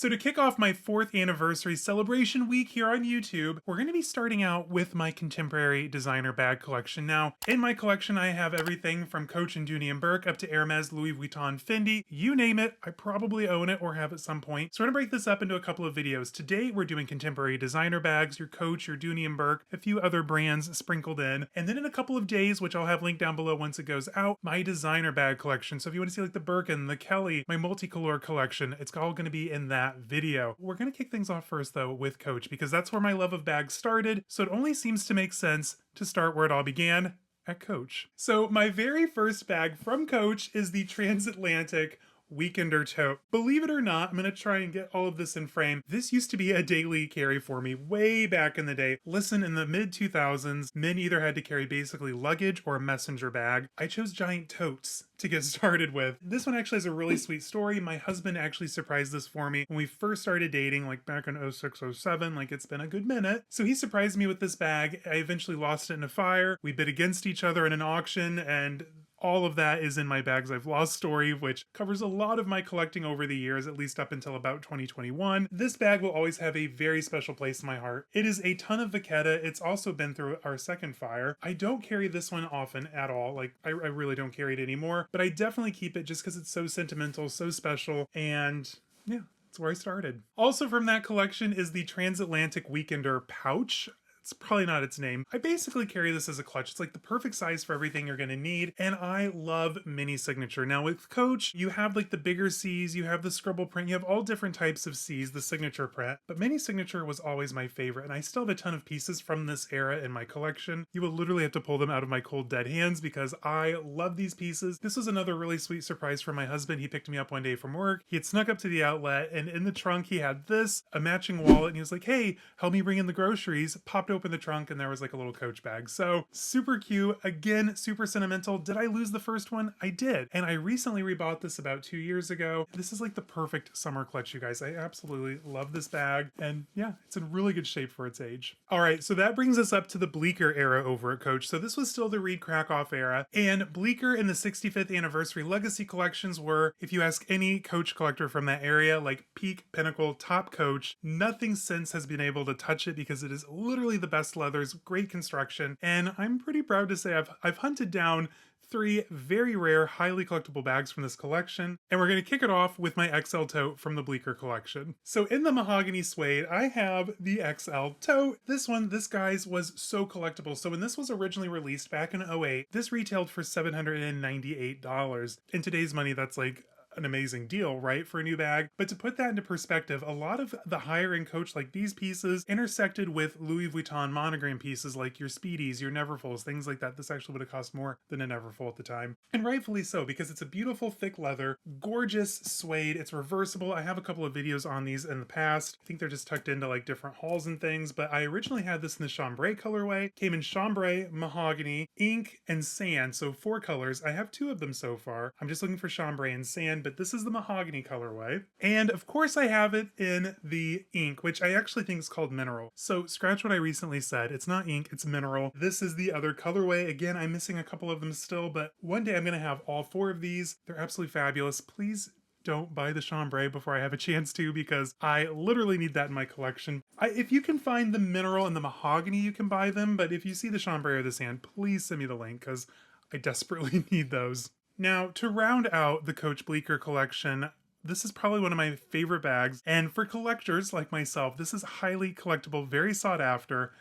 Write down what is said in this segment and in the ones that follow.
So to kick off my 4th anniversary celebration week here on YouTube, we're going to be starting out with my contemporary designer bag collection. Now, in my collection, I have everything from Coach and Dooney and Bourke up to Hermes, Louis Vuitton, Fendi, you name it, I probably own it or have at some point. So we're going to break this up into a couple of videos. Today, we're doing contemporary designer bags, your Coach, your Dooney and Bourke, a few other brands sprinkled in. And then in a couple of days, which I'll have linked down below once it goes out, my designer bag collection. So if you want to see like the Birkin, the Kelly, my multicolor collection, it's all going to be in that video. We're going to kick things off first though with Coach because that's where my love of bags started. So it only seems to make sense to start where it all began, at Coach. So my very first bag from Coach is the Transatlantic Weekender Tote. Believe it or not, I'm going to try and get all of this in frame. This used to be a daily carry for me way back in the day. Listen, in the mid 2000s, men either had to carry basically luggage or a messenger bag. I chose giant totes to get started with. This one actually has a really sweet story. My husband actually surprised this for me when we first started dating, like back in 06, 07, like it's been a good minute. So he surprised me with this bag. I eventually lost it in a fire. We bid against each other in an auction, and all of that is in my Bags I've Lost story, which covers a lot of my collecting over the years, at least up until about 2021. This bag will always have a very special place in my heart. It is a ton of Vachetta. It's also been through our second fire. I don't carry this one often at all. Like, I really don't carry it anymore, but I definitely keep it just because it's so sentimental, so special, and yeah, that's where I started. Also from that collection is the Transatlantic Weekender pouch. It's probably not its name. I basically carry this as a clutch. It's like the perfect size for everything you're gonna need, and I love mini signature. Now with Coach, you have like the bigger C's, you have the scribble print, you have all different types of C's, the signature print, but mini signature was always my favorite, and I still have a ton of pieces from this era in my collection. You will literally have to pull them out of my cold dead hands because I love these pieces. This was another really sweet surprise for my husband. He picked me up one day from work. He had snuck up to the outlet, and in the trunk he had this, a matching wallet, and he was like, hey, help me bring in the groceries. Popped open the trunk and there was like a little Coach bag. So super cute. Again, super sentimental. Did I lose the first one? I did. And I recently rebought this about 2 years ago. This is like the perfect summer clutch, you guys. I absolutely love this bag. And yeah, it's in really good shape for its age. All right, so that brings us up to the Bleecker era over at Coach. So this was still the Reed Krakoff era. And Bleecker and the 65th anniversary legacy collections were, if you ask any Coach collector from that area, like peak, pinnacle, top Coach. Nothing since has been able to touch it because it is literally the best leathers, great construction, and I'm pretty proud to say I've hunted down 3 very rare, highly collectible bags from this collection, and we're going to kick it off with my XL tote from the Bleecker collection. So in the mahogany suede, I have the XL tote. This guy's was so collectible. So when this was originally released back in 08, this retailed for $798. In today's money, that's like an amazing deal, right, for a new bag. But to put that into perspective, a lot of the higher end Coach, like these pieces, intersected with Louis Vuitton monogram pieces like your Speedies, your Neverfulls, things like that. This actually would have cost more than a Neverfull at the time. And rightfully so, because it's a beautiful thick leather, gorgeous suede. It's reversible. I have a couple of videos on these in the past. I think they're just tucked into like different hauls and things, but I originally had this in the chambray colorway. Came in chambray, mahogany, ink, and sand. So 4 colors. I have 2 of them so far. I'm just looking for chambray and sand, but this is the mahogany colorway. And of course I have it in the ink, which I actually think is called mineral. So scratch what I recently said. It's not ink, it's mineral. This is the other colorway. Again, I'm missing a couple of them still, but one day I'm going to have all 4 of these. They're absolutely fabulous. Please don't buy the chambray before I have a chance to, because I literally need that in my collection. If you can find the mineral and the mahogany, you can buy them, but if you see the chambray or the sand, please send me the link because I desperately need those. Now, to round out the Coach Bleecker collection, this is probably one of my favorite bags, and for collectors like myself, this is highly collectible, very sought after,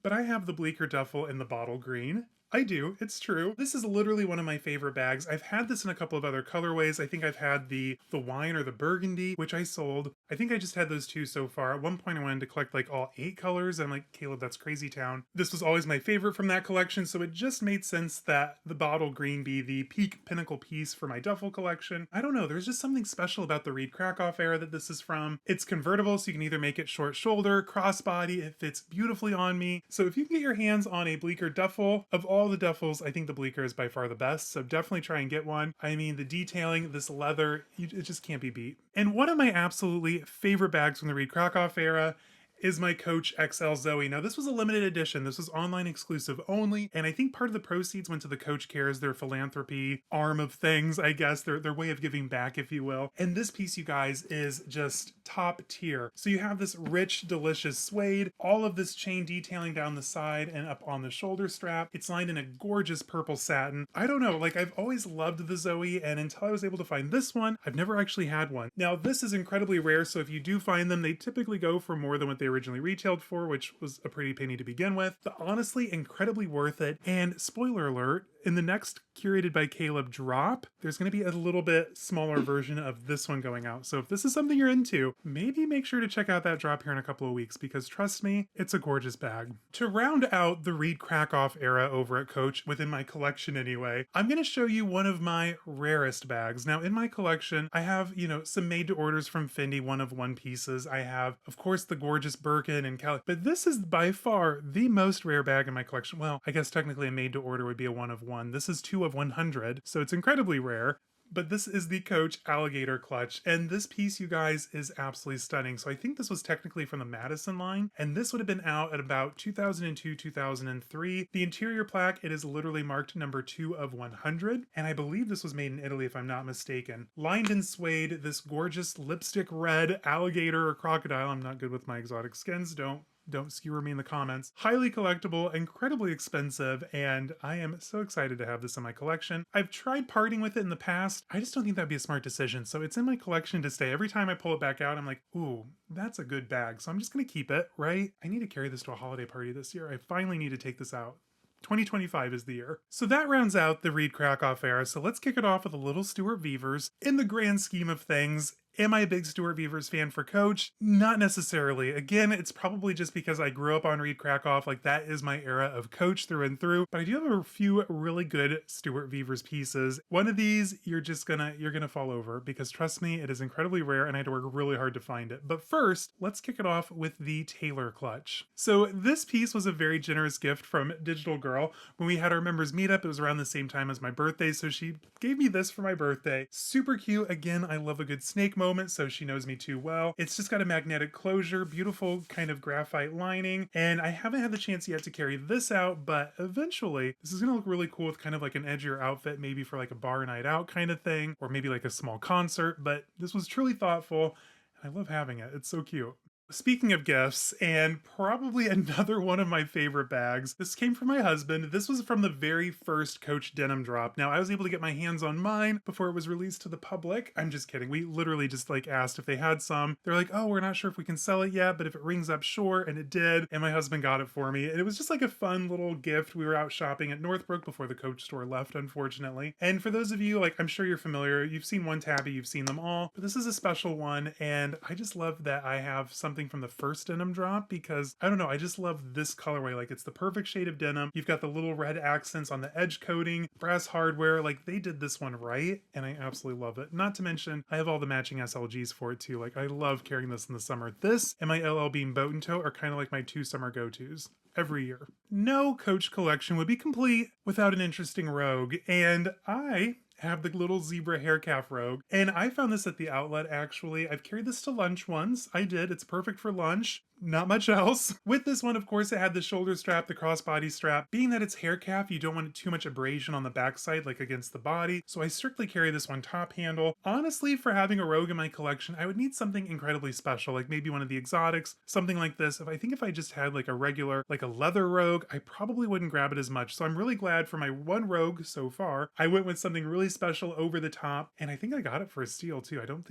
but I have the Bleecker Duffle in the bottle green. I do, it's true. This is literally one of my favorite bags. I've had this in a couple of other colorways. I think I've had the wine or the burgundy, which I sold. I think I just had those 2 so far. At one point I wanted to collect like all 8 colors. I'm like, Caleb, that's crazy town. This was always my favorite from that collection, so it just made sense that the bottle green be the peak pinnacle piece for my duffel collection. I don't know, there's just something special about the Reed Krakoff era that this is from. It's convertible, so you can either make it short shoulder, crossbody, it fits beautifully on me. So if you can get your hands on a Bleecker Duffle, of all the duffels, I think the Bleecker is by far the best, so definitely try and get one. I mean, the detailing, this leather, it just can't be beat. And one of my absolutely favorite bags from the Reed Krakoff era, is my Coach XL Zoe. Now, this was a limited edition. This was online exclusive only, and I think part of the proceeds went to the Coach Cares, their philanthropy arm of things, I guess, their way of giving back, if you will. And this piece, you guys, is just top tier. So you have this rich, delicious suede, all of this chain detailing down the side and up on the shoulder strap. It's lined in a gorgeous purple satin. I don't know, like I've always loved the Zoe, and until I was able to find this one, I've never actually had one. Now, this is incredibly rare, so if you do find them, they typically go for more than what they originally retailed for, which was a pretty penny to begin with, but honestly, incredibly worth it. And spoiler alert, in the next curated by Caleb drop, there's going to be a little bit smaller version of this one going out. So if this is something you're into, maybe make sure to check out that drop here in a couple of weeks, because trust me, it's a gorgeous bag. To round out the Reed Krakoff era over at Coach, within my collection anyway, I'm going to show you one of my rarest bags. Now in my collection, I have, some made to orders from Fendi, one of one pieces. I have, of course, the gorgeous Birkin and Kelly, but this is by far the most rare bag in my collection. Well, I guess technically a made to order would be a one of one. This is 2 of 100, so it's incredibly rare. But this is the Coach Alligator Clutch, and this piece, you guys, is absolutely stunning. So I think this was technically from the Madison line, and this would have been out at about 2002, 2003. The interior plaque, it is literally marked number 2 of 100, and I believe this was made in Italy, if I'm not mistaken. Lined in suede, this gorgeous lipstick red alligator or crocodile. I'm not good with my exotic skins, don't skewer me in the comments. Highly collectible, incredibly expensive, and I am so excited to have this in my collection. I've tried parting with it in the past. I just don't think that'd be a smart decision, so it's in my collection to stay. Every time I pull it back out, I'm like, ooh, that's a good bag, so I'm just gonna keep it, right? I need to carry this to a holiday party this year. I finally need to take this out. 2025 is the year. So that rounds out the Reed Krakoff era, so let's kick it off with a little Stuart Vevers. In the grand scheme of things, am I a big Stuart Vevers fan for Coach? Not necessarily. Again, it's probably just because I grew up on Reed Krakoff, like that is my era of Coach through and through, but I do have a few really good Stuart Vevers pieces. One of these, you're gonna fall over, because trust me, it is incredibly rare and I had to work really hard to find it. But first, let's kick it off with the Taylor Clutch. So this piece was a very generous gift from Digital Girl. When we had our members meetup, it was around the same time as my birthday, so she gave me this for my birthday. Super cute. Again, I love a good snake moment, so she knows me too well. It's just got a magnetic closure, beautiful kind of graphite lining, and I haven't had the chance yet to carry this out, but eventually this is gonna look really cool with kind of like an edgier outfit, maybe for like a bar night out kind of thing, or maybe like a small concert. But this was truly thoughtful, and I love having it. It's so cute. Speaking of gifts, and probably another one of my favorite bags, this came from my husband. This was from the very first Coach denim drop. Now, I was able to get my hands on mine before it was released to the public. I'm just kidding. We literally just asked if they had some. They're like, oh, we're not sure if we can sell it yet, but if it rings up, sure. And it did. And my husband got it for me. And it was just like a fun little gift. We were out shopping at Northbrook before the Coach store left, unfortunately. And for those of you, I'm sure you're familiar, you've seen one Tabby, you've seen them all, but this is a special one. And I just love that I have something from the first denim drop, because I don't know, I just love this colorway. It's the perfect shade of denim. You've got the little red accents on the edge coating, brass hardware. They did this one right, and I absolutely love it. Not to mention, I have all the matching SLGs for it too. I love carrying this in the summer. This and my LL Bean Boat and Tote are kind of like my 2 summer go-tos every year. No Coach collection would be complete without an interesting rogue, and I have the little zebra hair calf rogue, and I found this at the outlet. Actually, I've carried this to lunch once. I did. It's perfect for lunch. Not much else. With this one, of course, it had the shoulder strap, the crossbody strap. Being that it's hair calf, you don't want too much abrasion on the backside, against the body, so I strictly carry this one top handle. Honestly, for having a rogue in my collection, I would need something incredibly special, maybe one of the exotics, something like this. If I just had a regular, a leather rogue, I probably wouldn't grab it as much. So I'm really glad for my one rogue so far, I went with something really special over the top, and I think I got it for a steal too. I don't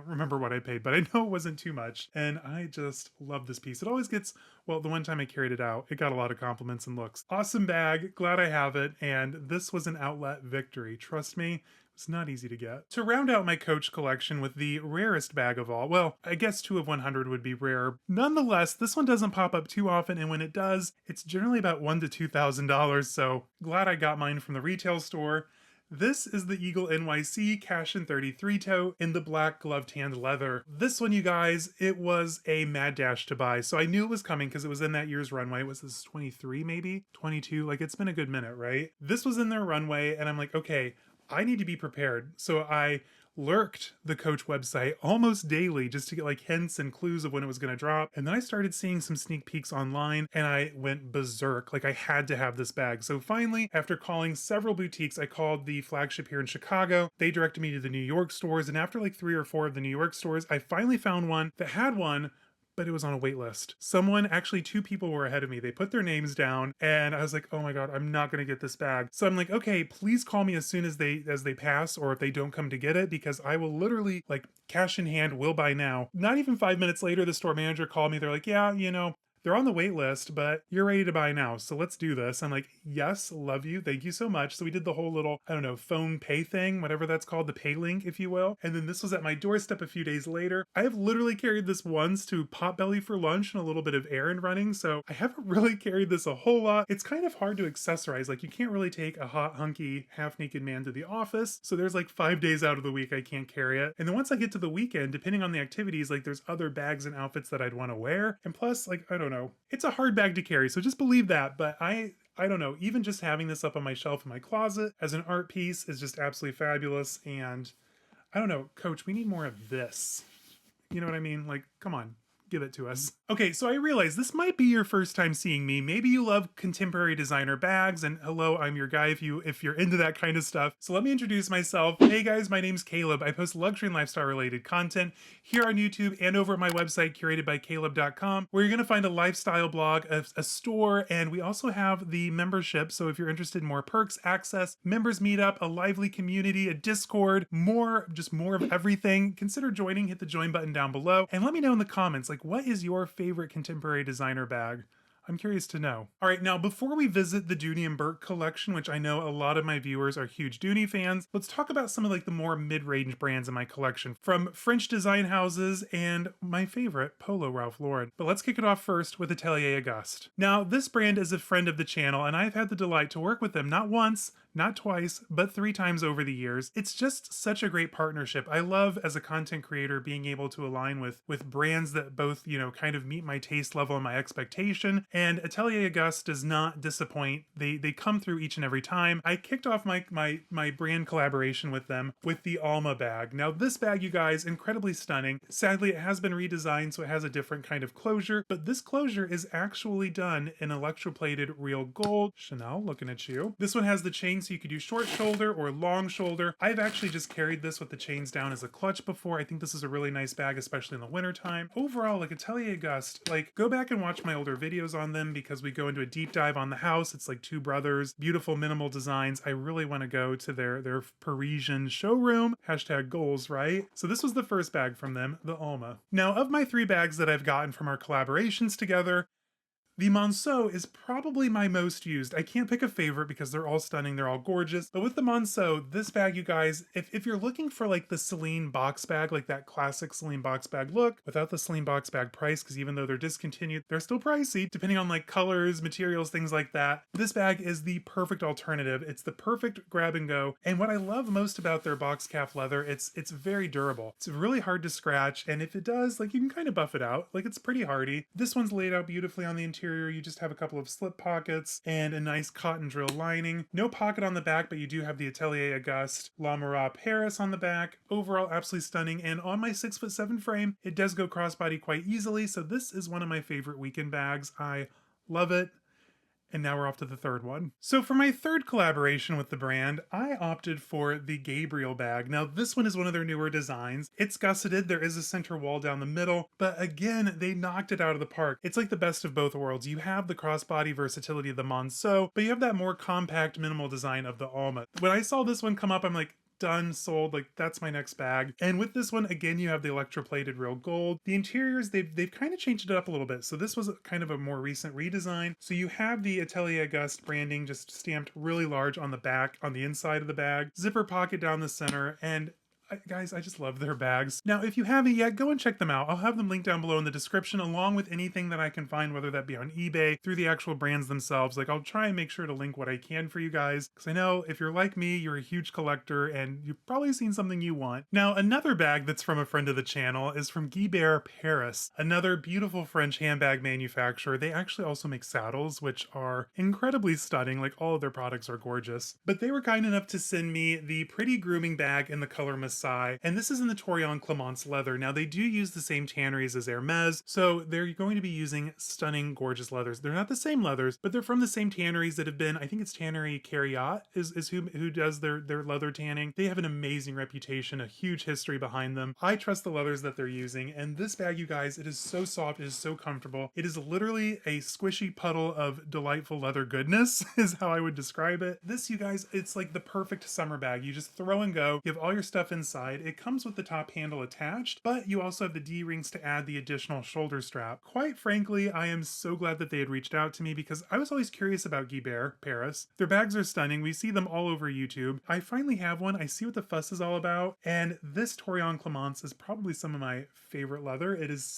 remember what I paid, but I know it wasn't too much, and I just love this piece. It always gets, well, the one time I carried it out, it got a lot of compliments and looks. Awesome bag, glad I have it, and this was an outlet victory. Trust me, it's not easy to get. To round out my Coach collection with the rarest bag of all, well, I guess 2 of 100 would be rare. Nonetheless, this one doesn't pop up too often, and when it does, it's generally about $1,000 to $2,000, so glad I got mine from the retail store. This is the Eagle NYC Cash in 33 tote in the black glove-tanned leather. This one, you guys, it was a mad dash to buy. So I knew it was coming because it was in that year's runway. Was this 23 maybe? 22? It's been a good minute, right? This was in their runway and I'm like, okay, I need to be prepared. So I lurked the Coach website almost daily just to get like hints and clues of when it was going to drop. And then I started seeing some sneak peeks online and I went berserk. Like I had to have this bag. So finally, after calling several boutiques, I called the flagship here in Chicago. They directed me to the New York stores. And after like 3 or 4 of the New York stores, I finally found one that had one, but it was on a wait list. Someone, actually 2 people were ahead of me. They put their names down and I was like, oh my God, I'm not gonna get this bag. So I'm like, okay, please call me as soon as they pass or if they don't come to get it, because I will literally like cash in hand, will buy now. Not even 5 minutes later, the store manager called me. They're like, yeah, they're on the wait list, but you're ready to buy now. So let's do this. I'm like, yes, love you. Thank you so much. So we did the whole little, I don't know, phone pay thing, whatever that's called, the pay link, if you will. And then this was at my doorstep a few days later. I have literally carried this once to Potbelly for lunch and a little bit of errand running. So I haven't really carried this a whole lot. It's kind of hard to accessorize. Like you can't really take a hot, hunky, half naked man to the office. So there's like 5 days out of the week I can't carry it. And then once I get to the weekend, depending on the activities, like there's other bags and outfits that I'd want to wear. And plus, like, I don't know, it's a hard bag to carry, so just believe that. But I don't know, even just having this up on my shelf in my closet as an art piece is just absolutely fabulous. And I don't know, Coach, we need more of this. You know what I mean? Like, come on, give it to us. Okay, so I realize this might be your first time seeing me. Maybe you love contemporary designer bags, and hello, I'm your guy if you're into that kind of stuff. So let me introduce myself. Hey guys, my name's Caleb. I post luxury and lifestyle related content here on YouTube and over at my website, curatedbycaleb.com, where you're gonna find a lifestyle blog, a store, and we also have the membership. So if you're interested in more perks, access, members meetup, a lively community, a Discord, more of everything, consider joining. Hit the join button down below, and let me know in the comments, like, what is your favorite contemporary designer bag? I'm curious to know. All right, now before we visit the Dooney and Bourke collection, which I know a lot of my viewers are huge Dooney fans, let's talk about some of like the more mid-range brands in my collection, from French design houses and my favorite, Polo Ralph Lauren. But let's kick it off first with Ateliers Auguste. Now, this brand is a friend of the channel, and I've had the delight to work with them not once, not twice, but 3 times over the years. It's just such a great partnership. I love, as a content creator, being able to align with brands that both, kind of meet my taste level and my expectation. And Ateliers Auguste does not disappoint. They come through each and every time. I kicked off my brand collaboration with them with the Alma bag. Now this bag, you guys, incredibly stunning. Sadly, it has been redesigned, so it has a different kind of closure, but this closure is actually done in electroplated real gold. Snell, looking at you. This one has the chain, so you could do short shoulder or long shoulder. I've actually just carried this with the chains down as a clutch before. I think this is a really nice bag, especially in the winter time. Overall, like Ateliers Auguste, like go back and watch my older videos on them because we go into a deep dive on the house. It's like 2 brothers, beautiful minimal designs. I really want to go to their Parisian showroom. Hashtag goals, right? So this was the first bag from them, the Alma. Now, of my 3 bags that I've gotten from our collaborations together, the Monceau is probably my most used. I can't pick a favorite because they're all stunning, they're all gorgeous. But with the Monceau, this bag, you guys, if you're looking for like the Celine box bag, like that classic Celine box bag look, without the Celine box bag price, because even though they're discontinued, they're still pricey, depending on like colors, materials, things like that. This bag is the perfect alternative. It's the perfect grab and go. And what I love most about their box calf leather, it's very durable. It's really hard to scratch, and if it does, like you can kind of buff it out. Like it's pretty hardy. This one's laid out beautifully on the interior. You just have a couple of slip pockets and a nice cotton drill lining. No pocket on the back, but you do have the Ateliers Auguste La Marat Paris on the back. Overall, absolutely stunning. And on my 6'7" frame, it does go crossbody quite easily. So this is one of my favorite weekend bags. I love it. And now we're off to the third one. So for my third collaboration with the brand, I opted for the Gabriel bag. Now this one is one of their newer designs. It's gusseted, there is a center wall down the middle, but again, they knocked it out of the park. It's like the best of both worlds. You have the crossbody versatility of the Monceau, but you have that more compact, minimal design of the Alma. When I saw this one come up, I'm like, done, sold, like that's my next bag. And with this one, again, you have the electroplated real gold. The interiors, they've kind of changed it up a little bit. So this was kind of a more recent redesign. So you have the Ateliers Auguste branding just stamped really large on the back, on the inside of the bag, zipper pocket down the center, and guys, I just love their bags. Now, if you haven't yet, go and check them out. I'll have them linked down below in the description, along with anything that I can find, whether that be on eBay, through the actual brands themselves. Like, I'll try and make sure to link what I can for you guys, because I know if you're like me, you're a huge collector, and you've probably seen something you want. Now, another bag that's from a friend of the channel is from Guibert Paris, another beautiful French handbag manufacturer. They actually also make saddles, which are incredibly stunning. Like, all of their products are gorgeous. But they were kind enough to send me the Pretty Grooming bag in the color Mousse. Versailles, and this is in the Torian Clemence leather. Now they do use the same tanneries as Hermes, so they're going to be using stunning, gorgeous leathers. They're not the same leathers, but they're from the same tanneries that have been, I think it's Tannery Carriot is who does their leather tanning. They have an amazing reputation, a huge history behind them. I trust the leathers that they're using, and this bag, you guys, it is so soft, it is so comfortable. It is literally a squishy puddle of delightful leather goodness is how I would describe it. This, you guys, it's like the perfect summer bag. You just throw and go. You have all your stuff inside. It comes with the top handle attached, but you also have the D-rings to add the additional shoulder strap. Quite frankly, I am so glad that they had reached out to me because I was always curious about Guibert, Paris. Their bags are stunning. We see them all over YouTube. I finally have one. I see what the fuss is all about, and this Torian Clemence is probably some of my favorite leather. It's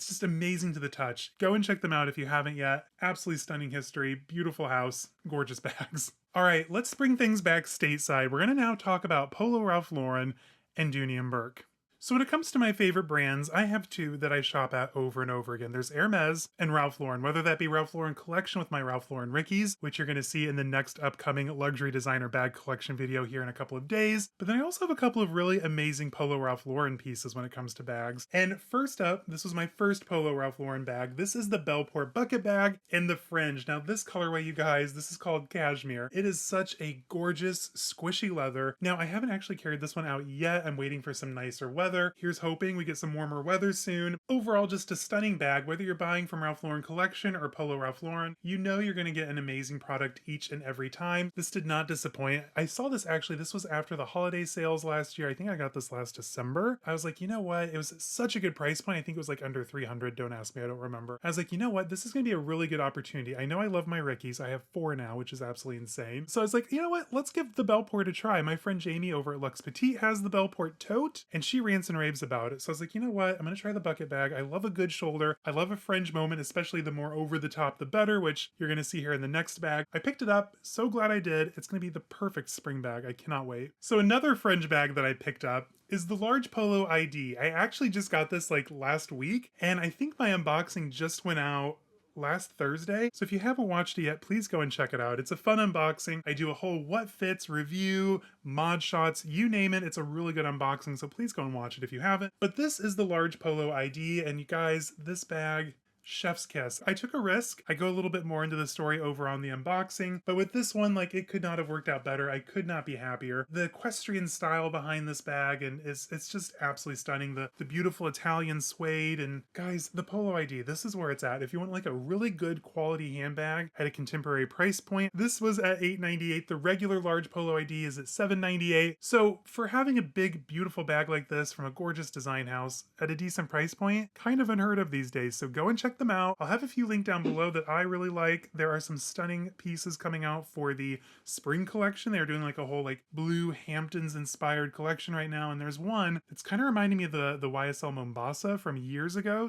just amazing to the touch. Go and check them out if you haven't yet. Absolutely stunning history, beautiful house, gorgeous bags. All right, let's bring things back stateside. We're going to now talk about Polo Ralph Lauren and Dooney and Bourke. So when it comes to my favorite brands, I have two that I shop at over and over again. There's Hermes and Ralph Lauren, whether that be Ralph Lauren collection with my Ralph Lauren Rickies, which you're going to see in the next upcoming luxury designer bag collection video here in a couple of days. But then I also have a couple of really amazing Polo Ralph Lauren pieces when it comes to bags. And first up, this was my first Polo Ralph Lauren bag. This is the Bellport bucket bag in the fringe. Now this colorway, you guys, this is called Cashmere. It is such a gorgeous, squishy leather. Now I haven't actually carried this one out yet. I'm waiting for some nicer weather. Here's hoping we get some warmer weather soon. Overall, just a stunning bag. Whether you're buying from Ralph Lauren collection or Polo Ralph Lauren, you know you're going to get an amazing product each and every time. This did not disappoint. I saw this actually, this was after the holiday sales last year. I think I got this last December. I was like, you know what? It was such a good price point. I think it was like under 300. Don't ask me, I don't remember. I was like, you know what? This is going to be a really good opportunity. I know I love my Rickies. I have 4 now, which is absolutely insane. So I was like, you know what? Let's give the Bellport a try. My friend Jamie over at Luxe Petite has the Bellport Tote, and she rants and raves about it. So I was like, you know what? I'm going to try the bucket bag. I love a good shoulder. I love a fringe moment, especially the more over the top, the better, which you're going to see here in the next bag. I picked it up. So glad I did. It's going to be the perfect spring bag. I cannot wait. So another fringe bag that I picked up is the large Polo ID. I actually just got this like last week, and I think my unboxing just went out last Thursday. So if you haven't watched it yet, please go and check it out. It's a fun unboxing. I do a whole what fits review, mod shots, you name it. It's a really good unboxing, so please go and watch it if you haven't. But this is the large Polo ID, and you guys, this bag, chef's kiss. I took a risk. I go a little bit more into the story over on the unboxing, but with this one, like, it could not have worked out better. I could not be happier. The equestrian style behind this bag, and it's just absolutely stunning. The beautiful Italian suede, and guys, the Polo ID, this is where it's at. If you want like a really good quality handbag at a contemporary price point, this was at $8.98. The regular large Polo ID is at $7.98. So for having a big, beautiful bag like this from a gorgeous design house at a decent price point, kind of unheard of these days. So go and check them out. I'll have a few linked down below that I really like. There are some stunning pieces coming out for the spring collection. They're doing like a whole like blue Hamptons inspired collection right now, and there's one that's kind of reminding me of the YSL Mombasa from years ago.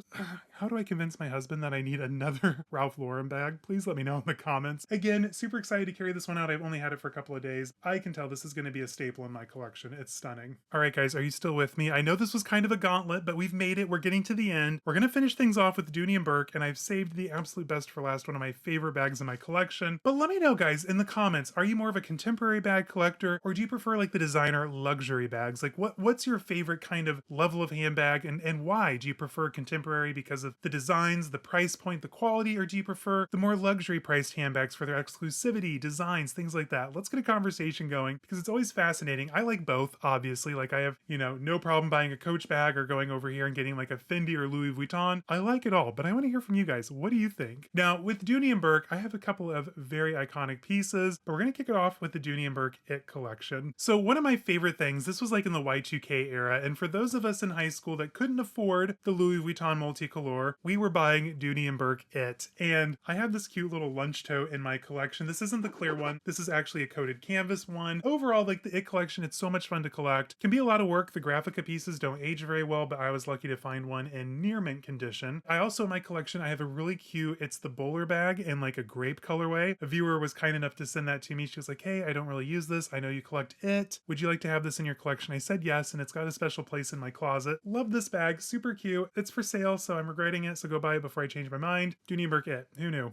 How do I convince my husband that I need another Ralph Lauren bag? Please let me know in the comments. Again, super excited to carry this one out. I've only had it for a couple of days. I can tell this is going to be a staple in my collection. It's stunning. All right, guys, are you still with me? I know this was kind of a gauntlet, but we've made it. We're getting to the end. We're going to finish things off with Dooney and Bourke, and I've saved the absolute best for last, one of my favorite bags in my collection. But let me know, guys, in the comments, are you more of a contemporary bag collector, or do you prefer like the designer luxury bags? Like what's your favorite kind of level of handbag, and why? Do you prefer contemporary because of the designs, the price point, the quality, or do you prefer the more luxury priced handbags for their exclusivity, designs, things like that? Let's get a conversation going because it's always fascinating. I like both, obviously. Like I have, no problem buying a Coach bag or going over here and getting like a Fendi or Louis Vuitton. I like it all, but I want to hear from you guys. What do you think? Now, with Dooney and Bourke, I have a couple of very iconic pieces, but we're going to kick it off with the Dooney and Bourke It collection. So one of my favorite things, this was like in the Y2K era, and for those of us in high school that couldn't afford the Louis Vuitton multicolor, we were buying Dooney and Bourke It. And I have this cute little lunch tote in my collection. This isn't the clear one. This is actually a coated canvas one. Overall, like the It collection, it's so much fun to collect. Can be a lot of work. The Graphica pieces don't age very well, but I was lucky to find one in near mint condition. I also, in my collection, I have a really cute, it's the bowler bag in like a grape colorway. A viewer was kind enough to send that to me. She was like, hey, I don't really use this. I know you collect It. Would you like to have this in your collection? I said yes, and it's got a special place in my closet. Love this bag. Super cute. It's for sale, so I'm regretting it, so go buy it before I change my mind. Dooney and Bourke It. Who knew?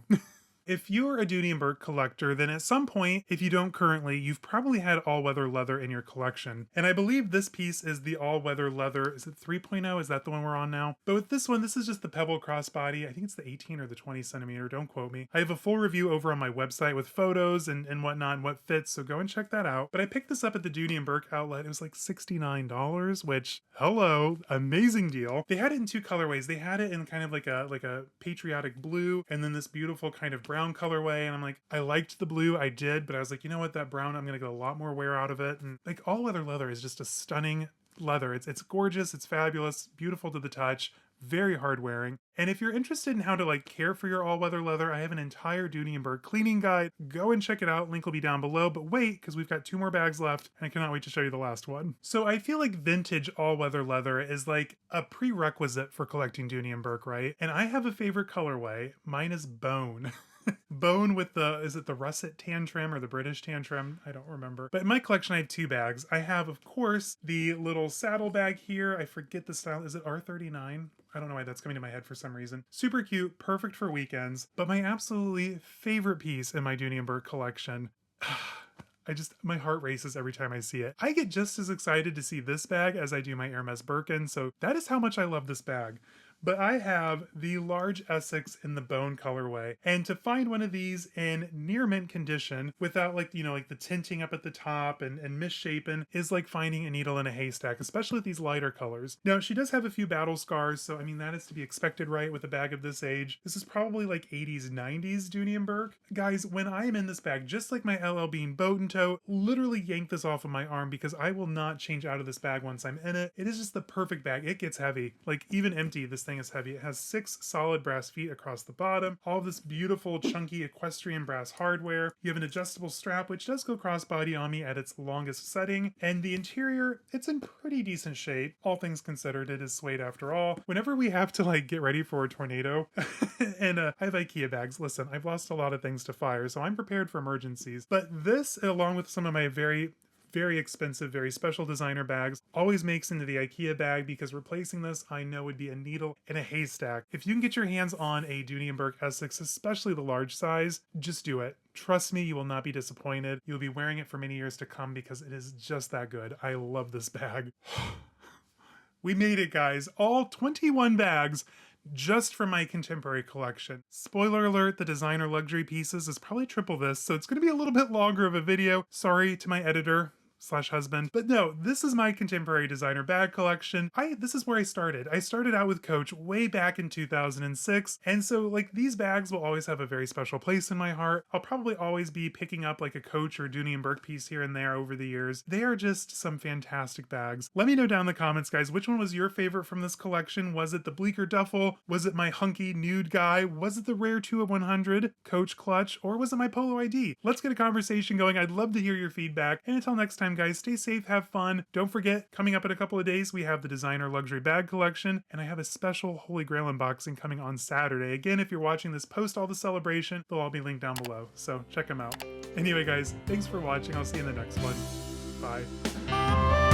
If you're a Dooney and Bourke collector, then at some point, if you don't currently, you've probably had all-weather leather in your collection. And I believe this piece is the all-weather leather. Is it 3.0? Is that the one we're on now? But with this one, this is just the pebble crossbody. I think it's the 18 or the 20 centimeter. Don't quote me. I have a full review over on my website with photos and whatnot and what fits, so go and check that out. But I picked this up at the Dooney and Bourke outlet. It was like $69, which, hello, amazing deal. They had it in two colorways. They had it in kind of like a patriotic blue, and then this beautiful kind of brown colorway. And I'm like, I liked the blue, I did, but I was like, you know what, that brown, I'm gonna get a lot more wear out of it. And like, all-weather leather is just a stunning leather. It's gorgeous, it's fabulous, beautiful to the touch, very hard wearing. And if you're interested in how to like care for your all-weather leather, I have an entire Dooney and Bourke cleaning guide. Go and check it out. Link will be down below. But wait, because we've got 2 more bags left, and I cannot wait to show you the last one. So I feel like vintage all-weather leather is like a prerequisite for collecting Dooney and Bourke, right? And I have a favorite colorway. Mine is bone. Bone with the, is it the russet tan trim or the British tan trim? I don't remember. But in my collection, I have 2 bags. I have, of course, the little saddle bag here. I forget the style. Is it R39? I don't know why that's coming to my head for some reason. Super cute, perfect for weekends. But my absolutely favorite piece in my Dooney and Bourke collection, my heart races every time I see it. I get just as excited to see this bag as I do my Hermes Birkin, so that is how much I love this bag. But I have the large Essex in the bone colorway. And to find one of these in near mint condition without like, like the tinting up at the top and misshapen is like finding a needle in a haystack, especially with these lighter colors. Now, she does have a few battle scars, so I mean, that is to be expected, right, with a bag of this age. This is probably like 80s, 90s Dooney and Bourke. Guys, when I am in this bag, just like my LL Bean boat and tote, literally yank this off of my arm because I will not change out of this bag once I'm in it. It is just the perfect bag. It gets heavy. Like even empty, this thing is heavy. It has 6 solid brass feet across the bottom, all this beautiful chunky equestrian brass hardware. You have an adjustable strap which does go crossbody on me at its longest setting, and the interior, it's in pretty decent shape. All things considered, it is suede after all. Whenever we have to like get ready for a tornado and I have IKEA bags, listen, I've lost a lot of things to fire, so I'm prepared for emergencies. But this, along with some of my very expensive, very special designer bags, always makes into the IKEA bag because replacing this I know would be a needle in a haystack. If you can get your hands on a Dooney and Bourke Essex, especially the large size, just do it. Trust me, you will not be disappointed. You'll be wearing it for many years to come because it is just that good. I love this bag. We made it, guys. All 21 bags just for my contemporary collection. Spoiler alert, the designer luxury pieces is probably triple this, so it's going to be a little bit longer of a video. Sorry to my editor / husband. But no, this is my contemporary designer bag collection. This is where I started. I started out with Coach way back in 2006. And so like these bags will always have a very special place in my heart. I'll probably always be picking up like a Coach or Dooney and Bourke piece here and there over the years. They are just some fantastic bags. Let me know down in the comments, guys, which one was your favorite from this collection? Was it the Bleecker Duffle? Was it my hunky nude guy? Was it the rare 2 of 100 Coach Clutch? Or was it my Polo ID? Let's get a conversation going. I'd love to hear your feedback. And until next time, guys, stay safe, have fun. Don't forget, coming up in a couple of days, we have the designer luxury bag collection, and I have a special Holy Grail unboxing coming on Saturday. Again, if you're watching this post all the celebration, they'll all be linked down below, so check them out. Anyway, guys, thanks for watching. I'll see you in the next one. Bye.